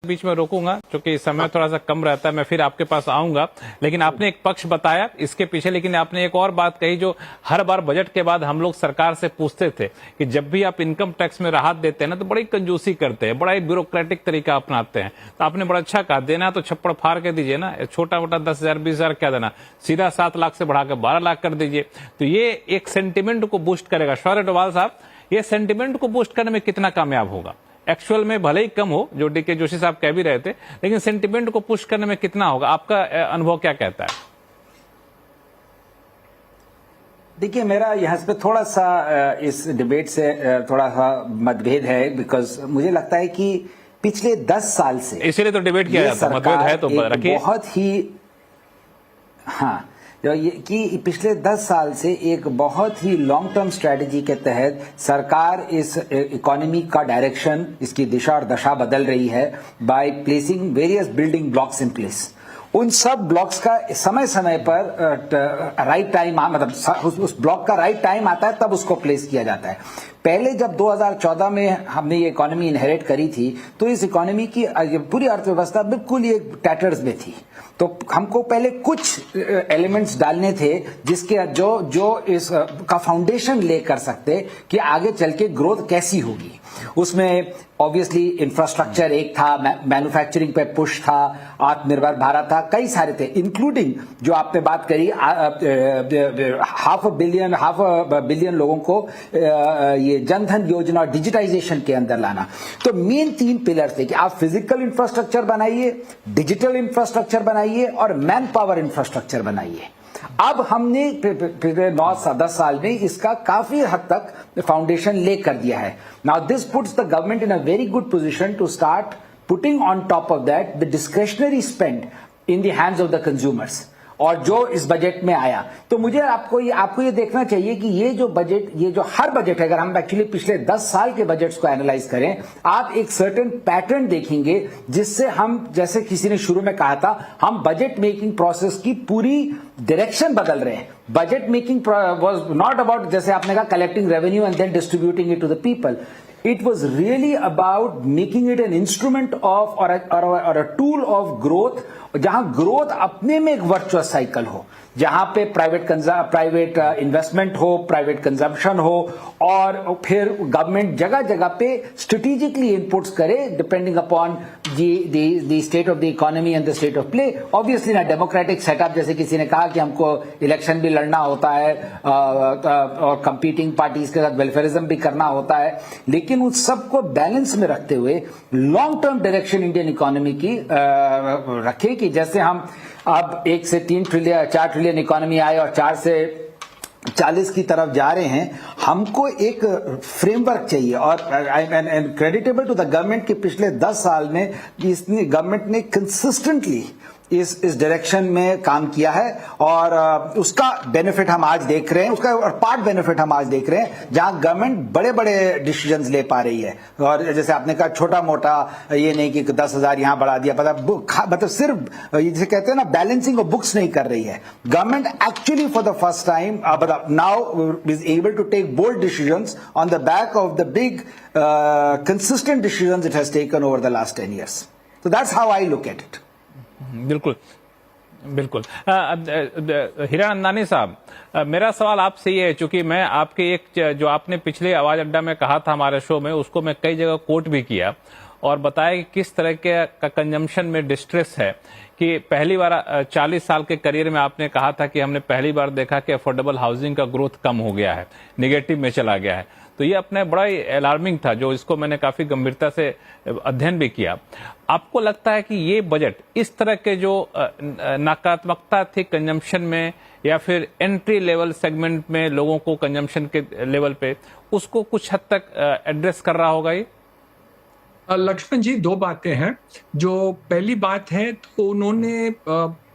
बीच में रोकूंगा क्योंकि समय थोड़ा सा कम रहता है, मैं फिर आपके पास आऊंगा। लेकिन आपने एक पक्ष बताया इसके पीछे, लेकिन आपने एक और बात कही जो हर बार बजट के बाद हम लोग सरकार से पूछते थे कि जब भी आप इनकम टैक्स में राहत देते हैं ना तो बड़ी कंजूसी करते हैं, बड़ा ही ब्यूरोक्रेटिक तरीका अपनाते हैं। तो आपने बड़ा अच्छा कहा, देना तो छप्पड़ फाड़ के दीजिए ना, छोटा मोटा 10,000 20,000 क्या देना, सीधा 7 लाख से बढ़ा के 12 लाख कर दीजिए। तो ये एक सेंटिमेंट को बूस्ट करेगा। शौर्य डोभाल साहब, ये सेंटिमेंट को बूस्ट करने में कितना कामयाब होगा? एक्चुअल में भले ही कम हो, जो डीके जोशी साहब कह भी रहे थे, लेकिन सेंटिमेंट को पुश करने में कितना होगा? आपका अनुभव क्या कहता है? देखिए, मेरा यहाँ पे थोड़ा सा इस डिबेट से थोड़ा सा मतभेद है, बिकॉज मुझे लगता है कि पिछले 10 साल से इसीलिए तो डिबेट किया जाता है। मतभेद है तो रखिए। बहुत ही जो ये कि पिछले 10 साल से एक बहुत ही लॉन्ग टर्म स्ट्रेटजी के तहत सरकार इस इकोनॉमी का डायरेक्शन, इसकी दिशा और दशा बदल रही है by placing various building blocks in place. उन सब ब्लॉक्स का समय समय पर राइट टाइम, मतलब उस ब्लॉक का राइट टाइम आता है तब उसको प्लेस किया जाता है। पहले जब 2014 में हमने ये इकोनॉमी इनहेरिट करी थी तो इस इकोनॉमी की पूरी अर्थव्यवस्था बिल्कुल ये टैटर्स में थी। तो हमको पहले कुछ एलिमेंट्स डालने थे जिसके जो इस का फाउंडेशन ले कर सकते कि आगे चल के ग्रोथ कैसी होगी। उसमें ऑब्वियसली इंफ्रास्ट्रक्चर एक था, मैन्युफैक्चरिंग पे पुश था, आत्मनिर्भर भारत था, कई सारे थे, इंक्लूडिंग जो आपने बात करी हाफ अ बिलियन लोगों को ये जनधन योजना और डिजिटाइजेशन के अंदर लाना। तो मेन 3 पिलर थे कि आप फिजिकल इंफ्रास्ट्रक्चर बनाइए, डिजिटल इंफ्रास्ट्रक्चर बनाइए और मैन पावर इंफ्रास्ट्रक्चर बनाइए। अब हमने पिछले 9-10 साल में इसका काफी हद तक फाउंडेशन ले कर दिया है। Now this puts the government in a very good position to start putting on top of that the discretionary spend in the hands of the consumers. और जो इस बजट में आया, तो मुझे आपको ये देखना चाहिए कि ये जो बजट, ये जो हर बजट है, अगर हम एक्चुअली पिछले 10 साल के बजट्स को एनालाइज करें, आप एक सर्टेन पैटर्न देखेंगे जिससे हम, जैसे किसी ने शुरू में कहा था, हम बजट मेकिंग प्रोसेस की पूरी डायरेक्शन बदल रहे हैं। Budget making was not about, जैसे आपने कहा, collecting revenue and then distributing it to the people. It was really about making it an instrument of or a tool of growth, जहां growth अपने में एक वर्चुअस साइकिल हो, जहां पे प्राइवेट इन्वेस्टमेंट हो, प्राइवेट कंजम्पशन हो, और फिर गवर्नमेंट जगह जगह पे स्ट्रेटेजिकली इनपुट्स करे depending upon the state of the economy and the state of play. Obviously ना डेमोक्रेटिक सेटअप, जैसे किसी ने कहा कि हमको इलेक्शन भी लड़ना होता है और कंपीटिंग पार्टीज के साथ वेलफेयरिज्म भी करना होता है, लेकिन उस सबको बैलेंस में रखते हुए long term direction Indian economy की रखे कि जैसे हम अब 1 से 3 ट्रिलियन 4 ट्रिलियन इकोनॉमी आए और 4 से 40 की तरफ जा रहे हैं, हमको एक फ्रेमवर्क चाहिए। और and creditable to the government कि पिछले 10 साल में गवर्नमेंट ने कंसिस्टेंटली इस डायरेक्शन में काम किया है और उसका बेनिफिट हम आज देख रहे हैं, उसका और पार्ट बेनिफिट हम आज देख रहे हैं, जहां गवर्नमेंट बड़े बड़े डिसीजंस ले पा रही है। और जैसे आपने कहा, छोटा मोटा ये नहीं कि 10,000 यहां बढ़ा दिया, मतलब सिर्फ जिसे कहते हैं ना, बैलेंसिंग ऑफ बुक्स नहीं कर रही है government. Actually for the first time now is able to take bold decisions on the back of the big consistent decisions it has taken over the last 10 years. So that's how I look at it. बिल्कुल बिल्कुल। हीरानंदानी साहब, मेरा सवाल आपसे ये है, चूंकि मैं आपके एक जो आपने पिछले आवाज अड्डा में कहा था हमारे शो में, उसको मैं कई जगह कोट भी किया और बताया कि किस तरह के का कंजम्पशन में डिस्ट्रेस है। कि पहली बार 40 साल के करियर में आपने कहा था कि हमने पहली बार देखा कि अफोर्डेबल हाउसिंग का ग्रोथ कम हो गया है, निगेटिव में चला गया है। तो ये अपने बड़ा ही अलार्मिंग था, जो इसको मैंने काफी गंभीरता से अध्ययन भी किया। आपको लगता है कि ये बजट इस तरह के जो नकारात्मकता थी कंजम्पशन में, या फिर एंट्री लेवल सेगमेंट में लोगों को कंजम्पशन के लेवल पे, उसको कुछ हद तक एड्रेस कर रहा होगा? ये लक्ष्मण जी, 2 बातें हैं। जो पहली बात है, तो उन्होंने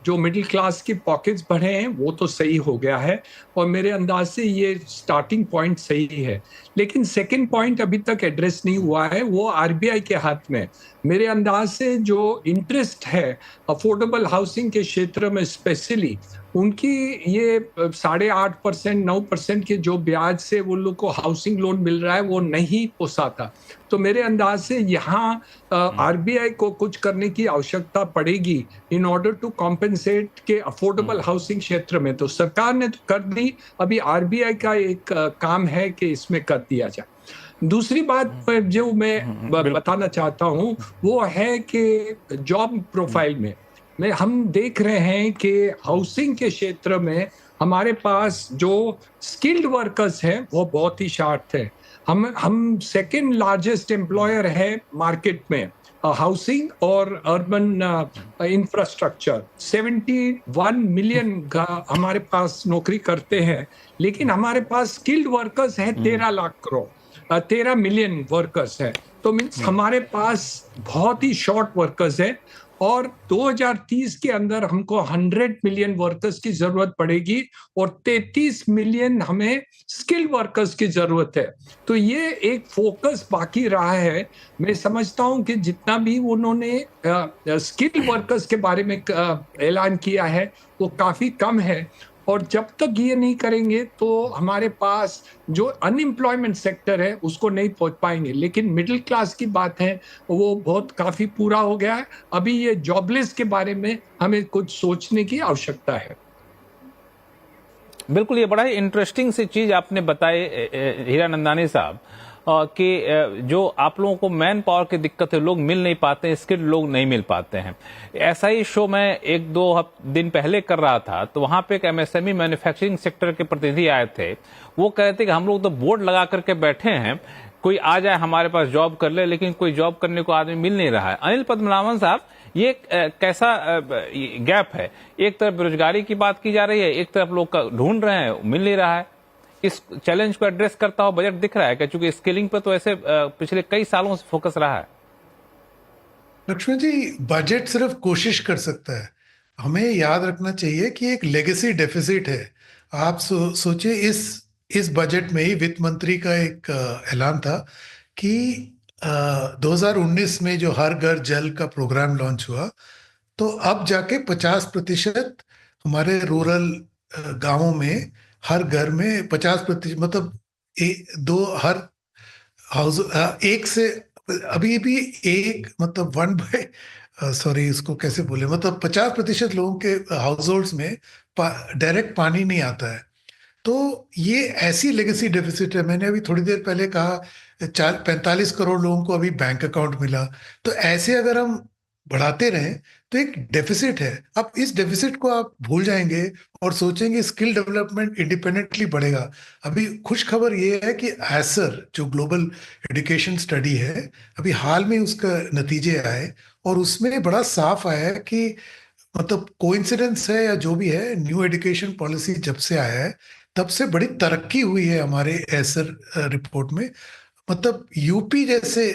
जो मिडिल क्लास की पॉकेट्स बढ़े हैं वो तो सही हो गया है, और मेरे अंदाज से ये स्टार्टिंग पॉइंट सही है। लेकिन सेकंड पॉइंट अभी तक एड्रेस नहीं हुआ है, वो आरबीआई के हाथ में। मेरे अंदाज से जो इंटरेस्ट है अफोर्डेबल हाउसिंग के क्षेत्र में स्पेशली, उनकी ये 8.5% 9% के जो ब्याज से वो लोग को हाउसिंग लोन मिल रहा है वो नहीं पोसाता। तो मेरे अंदाज से यहाँ आरबीआई को कुछ करने की आवश्यकता पड़ेगी इन ऑर्डर टू कॉम्पेंसेट के अफोर्डेबल हाउसिंग क्षेत्र में। तो सरकार ने तो कर दी, अभी आरबीआई का एक काम है कि इसमें कर दिया जाए। दूसरी बात जो मैं बताना चाहता हूँ वो है कि जॉब प्रोफाइल में हम देख रहे हैं कि हाउसिंग के क्षेत्र में हमारे पास जो स्किल्ड वर्कर्स हैं वो बहुत ही शार्ट है। हम सेकेंड लार्जेस्ट एम्प्लॉयर है मार्केट में हाउसिंग और अर्बन इंफ्रास्ट्रक्चर। 71 मिलियन का हमारे पास नौकरी करते हैं, लेकिन हमारे पास स्किल्ड वर्कर्स हैं 13 लाख करोड़ 13 मिलियन वर्कर्स हैं। तो मीन्स हमारे पास बहुत ही शॉर्ट वर्कर्स है और 2030 के अंदर हमको 100 मिलियन वर्कर्स की जरूरत पड़ेगी और 33 मिलियन हमें स्किल वर्कर्स की जरूरत है। तो ये एक फोकस बाकी रहा है। मैं समझता हूं कि जितना भी उन्होंने स्किल वर्कर्स के बारे में ऐलान किया है वो काफी कम है, और जब तक ये नहीं करेंगे तो हमारे पास जो अनएम्प्लॉयमेंट सेक्टर है उसको नहीं पहुंच पाएंगे। लेकिन मिडिल क्लास की बात है वो बहुत काफी पूरा हो गया है। अभी ये जॉबलेस के बारे में हमें कुछ सोचने की आवश्यकता है। बिल्कुल, ये बड़ा ही इंटरेस्टिंग सी चीज आपने बताई हीरानंदानी साहब कि जो आप लोगों को मैन पावर की दिक्कत है, लोग मिल नहीं पाते हैं, स्किल्ड लोग नहीं मिल पाते हैं। ऐसा ही शो मैं 1-2 दिन पहले कर रहा था, तो वहां पे एक एमएसएमई मैन्युफैक्चरिंग सेक्टर के प्रतिनिधि आए थे। वो कह रहे थे कि हम लोग तो बोर्ड लगा करके बैठे हैं, कोई आ जाए हमारे पास जॉब कर ले, लेकिन कोई जॉब करने को आदमी मिल नहीं रहा है। अनिल पद्मनाभन साहब, ये कैसा गैप है? एक तरफ बेरोजगारी की बात की जा रही है, एक तरफ लोग ढूंढ रहे हैं, मिल नहीं रहा है। इस चैलेंज को एड्रेस करता हुआ बजट दिख रहा है क्या? क्योंकि स्किलिंग पर तो ऐसे पिछले कई सालों से फोकस रहा है। लक्ष्मण जी, बजट सिर्फ कोशिश कर सकता है। हमें याद रखना चाहिए कि एक लेगेसी डेफिसिट है। आप सोचिए, इस बजट में ही वित्त मंत्री का एक ऐलान था कि 2019 में जो हर घर जल का प्रोग्राम लॉन्च हुआ, तो अब जाके 50% हमारे रूरल गांवों में हर घर में 50%, मतलब हर हाउस एक से अभी भी एक, मतलब 1/, इसको कैसे बोले, मतलब 50% लोगों के हाउस होल्ड्स में डायरेक्ट पानी नहीं आता है। तो ये ऐसी लेगेसी डेफिसिट है। मैंने अभी थोड़ी देर पहले कहा 45 करोड़ लोगों को अभी बैंक अकाउंट मिला। तो ऐसे अगर हम बढ़ाते रहें तो एक डेफिसिट है। अब इस डेफिसिट को आप भूल जाएंगे और सोचेंगे स्किल डेवलपमेंट इंडिपेंडेंटली बढ़ेगा। अभी खुश खबर ये है कि एसर जो ग्लोबल एजुकेशन स्टडी है, अभी हाल में उसका नतीजे आए और उसमें बड़ा साफ आया है कि, मतलब कोइंसिडेंस है या जो भी है, न्यू एजुकेशन पॉलिसी जब से आया है तब से बड़ी तरक्की हुई है हमारे एसर रिपोर्ट में। मतलब यूपी जैसे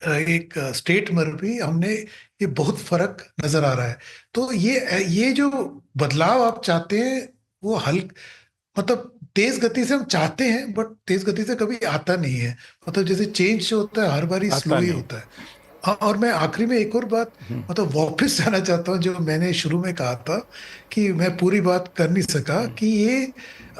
एक स्टेट में भी हमने ये बहुत फर्क नजर आ रहा है। तो ये जो बदलाव आप चाहते हैं वो मतलब तेज गति से हम चाहते हैं, बट तेज गति से कभी आता नहीं है। मतलब जैसे चेंज जो होता है हर बार स्लो ही होता है। और मैं आखिरी में एक और बात मतलब वापस जाना चाहता हूँ जो मैंने शुरू में कहा था कि मैं पूरी बात कर नहीं सका, कि ये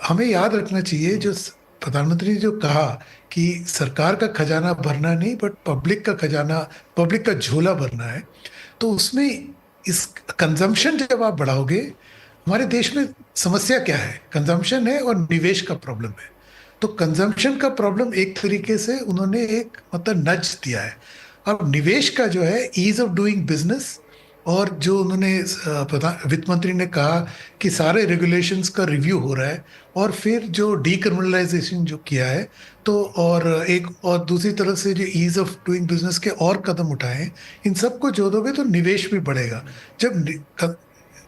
हमें याद रखना चाहिए जो प्रधानमंत्री ने जो कहा कि सरकार का खजाना भरना नहीं बट पब्लिक का खजाना, पब्लिक का झोला भरना है। तो उसमें इस कंजम्पशन जब आप बढ़ाओगे, हमारे देश में समस्या क्या है? कंजम्पशन है और निवेश का प्रॉब्लम है। तो कंजम्पशन का प्रॉब्लम एक तरीके से उन्होंने एक मतलब नज दिया है। अब निवेश का जो है ईज ऑफ डूइंग बिजनेस, और जो उन्होंने वित्त मंत्री ने कहा कि सारे रेगुलेशंस का रिव्यू हो रहा है, और फिर जो डीक्रिमिनलाइजेशन जो किया है, तो और दूसरी तरफ से जो ईज ऑफ डूइंग बिजनेस के और कदम उठाए, इन सबको जोड़ोगे तो निवेश भी बढ़ेगा। जब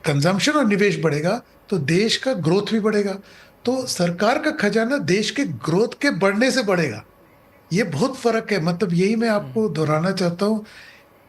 कंजम्पशन और निवेश बढ़ेगा तो देश का ग्रोथ भी बढ़ेगा। तो सरकार का खजाना देश के ग्रोथ के बढ़ने से बढ़ेगा। ये बहुत फर्क है। मतलब यही मैं आपको दोहराना चाहता हूँ,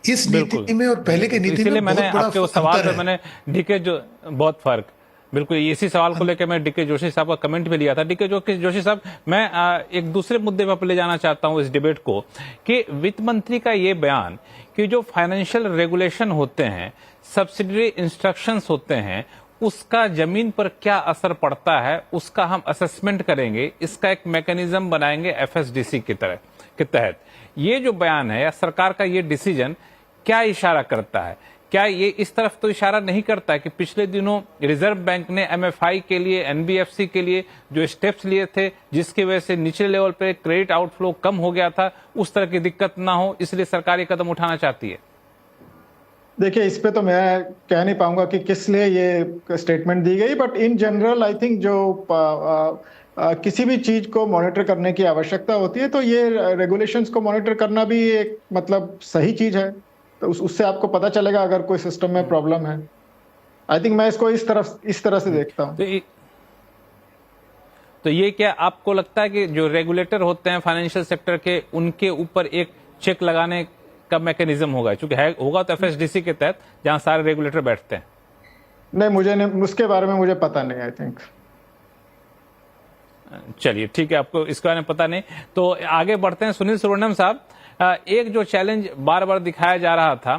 इस नीति में और पहले के नीति में मैंने बहुत बड़ा आपके उस सवाल अंतर पे है। मैंने डीके जो बहुत फर्क बिल्कुल, इसी सवाल को लेकर मैं डीके जोशी साहब का कमेंट भी लिया था। डीके जोशी साहब, मैं एक दूसरे मुद्दे पर ले जाना चाहता हूं इस डिबेट को कि वित्त मंत्री का ये बयान कि जो फाइनेंशियल रेगुलेशन होते हैं, सब्सिडरी इंस्ट्रक्शंस होते हैं, उसका जमीन पर क्या असर पड़ता है उसका हम असेसमेंट करेंगे, इसका एक मैकेनिज्म बनाएंगे एफएसडीसी के तहत। ये जो बयान है या सरकार का ये डिसीजन क्या इशारा करता है? क्या ये इस तरफ तो इशारा नहीं करता है कि पिछले दिनों रिजर्व बैंक ने एमएफआई के लिए, एनबीएफसी के लिए जो स्टेप्स लिए थे, जिसकी वजह से निचले लेवल पे क्रेडिट आउटफ्लो कम हो गया था, उस तरह की दिक्कत ना हो, इसलिए सरकार ये कदम उठाना चाहती है? देखिए, इस पे तो मैं कह नहीं पाऊंगा कि किस लिए ये स्टेटमेंट दी गई, but in general I think जो किसी भी चीज को मॉनिटर करने की आवश्यकता होती है तो ये रेगुलेशंस को मॉनिटर करना भी एक मतलब सही चीज है। तो उससे आपको पता चलेगा अगर कोई सिस्टम में प्रॉब्लम है। आई थिंक मैं इसको इस तरह से देखता हूँ। तो ये क्या आपको लगता है कि जो रेगुलेटर होते हैं फाइनेंशियल सेक्टर के, उनके ऊपर एक चेक लगाने का मैकेनिज्म होगा? क्योंकि होगा तो एफएसडीसी के तहत, जहां सारे रेगुलेटर बैठते हैं। नहीं, उसके बारे में मुझे पता नहीं। आई थिंक चलिए ठीक है, आपको इसके बारे में पता नहीं, तो आगे बढ़ते हैं। सुनील सुब्रमण्यम साहब, एक जो चैलेंज बार बार दिखाया जा रहा था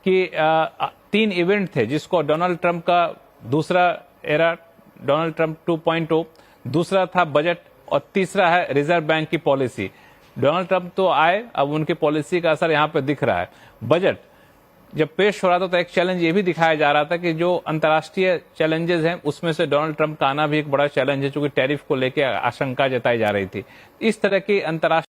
कि 3 इवेंट थे जिसको डोनाल्ड ट्रंप का दूसरा एरा, डोनाल्ड ट्रंप 2.0, दूसरा था बजट और तीसरा है रिजर्व बैंक की पॉलिसी। डोनाल्ड ट्रंप तो आए, अब उनकी पॉलिसी का असर यहां पर दिख रहा है। बजट जब पेश हो रहा था तो एक चैलेंज ये भी दिखाया जा रहा था कि जो अंतर्राष्ट्रीय चैलेंजेस हैं उसमें से डोनाल्ड ट्रंप का आना भी एक बड़ा चैलेंज है, क्योंकि टैरिफ को लेकर आशंका जताई जा रही थी। इस तरह की अंतर्राष्ट्रीय